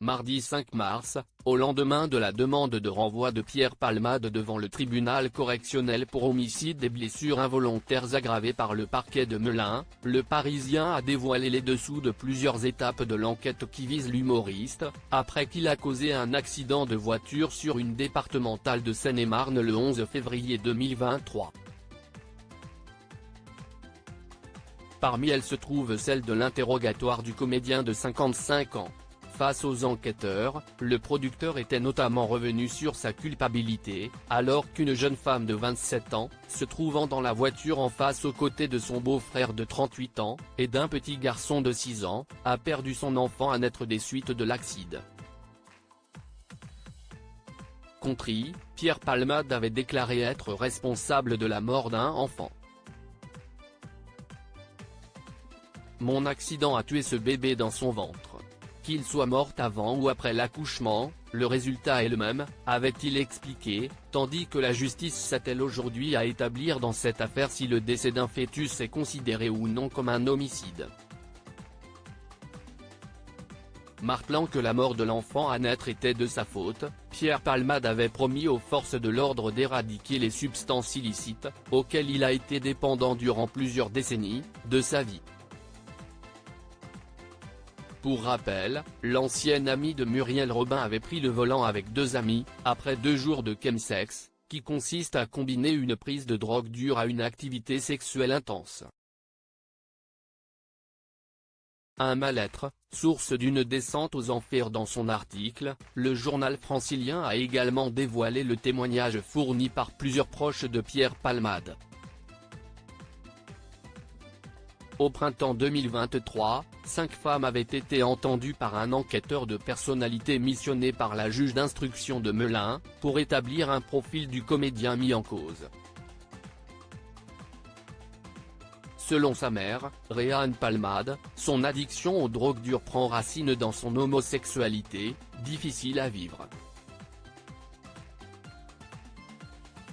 Mardi 5 mars, au lendemain de la demande de renvoi de Pierre Palmade devant le tribunal correctionnel pour homicide et blessures involontaires aggravées par le parquet de Melun, le Parisien a dévoilé les dessous de plusieurs étapes de l'enquête qui vise l'humoriste, après qu'il a causé un accident de voiture sur une départementale de Seine-et-Marne le 11 février 2023. Parmi elles se trouve celle de l'interrogatoire du comédien de 55 ans. Face aux enquêteurs, le producteur était notamment revenu sur sa culpabilité, alors qu'une jeune femme de 27 ans, se trouvant dans la voiture en face aux côtés de son beau-frère de 38 ans, et d'un petit garçon de 6 ans, a perdu son enfant à naître des suites de l'accident. Contrit, Pierre Palmade avait déclaré être responsable de la mort d'un enfant. Mon accident a tué ce bébé dans son ventre. Qu'il soit mort avant ou après l'accouchement, le résultat est le même, avait-il expliqué, tandis que la justice s'attelle aujourd'hui à établir dans cette affaire si le décès d'un fœtus est considéré ou non comme un homicide. Martelant que la mort de l'enfant à naître était de sa faute, Pierre Palmade avait promis aux forces de l'ordre d'éradiquer les substances illicites, auxquelles il a été dépendant durant plusieurs décennies, de sa vie. Pour rappel, l'ancienne amie de Muriel Robin avait pris le volant avec 2 amis, après 2 jours de chemsex, qui consiste à combiner une prise de drogue dure à une activité sexuelle intense. Un mal-être, source d'une descente aux enfers. Dans son article, le journal francilien a également dévoilé le témoignage fourni par plusieurs proches de Pierre Palmade. Au printemps 2023, 5 femmes avaient été entendues par un enquêteur de personnalité missionné par la juge d'instruction de Melun, pour établir un profil du comédien mis en cause. Selon sa mère, Réanne Palmade, son addiction aux drogues dures prend racine dans son homosexualité, difficile à vivre.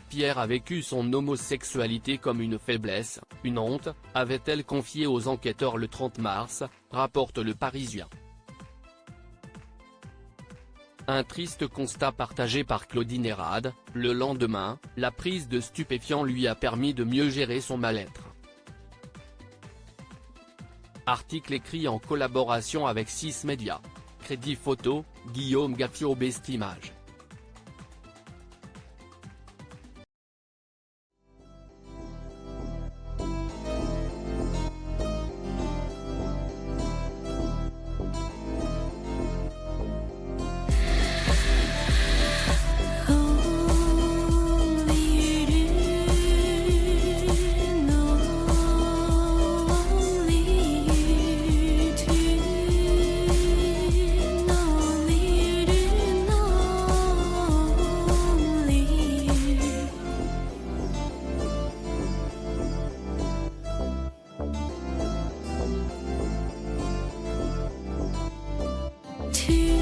Pierre a vécu son homosexualité comme une faiblesse, une honte, avait-elle confié aux enquêteurs le 30 mars, rapporte Le Parisien. Un triste constat partagé par Claudine Errade, le lendemain, la prise de stupéfiants lui a permis de mieux gérer son mal-être. Article écrit en collaboration avec 6 médias. Crédit photo, Guillaume Gaffio. Best Images. To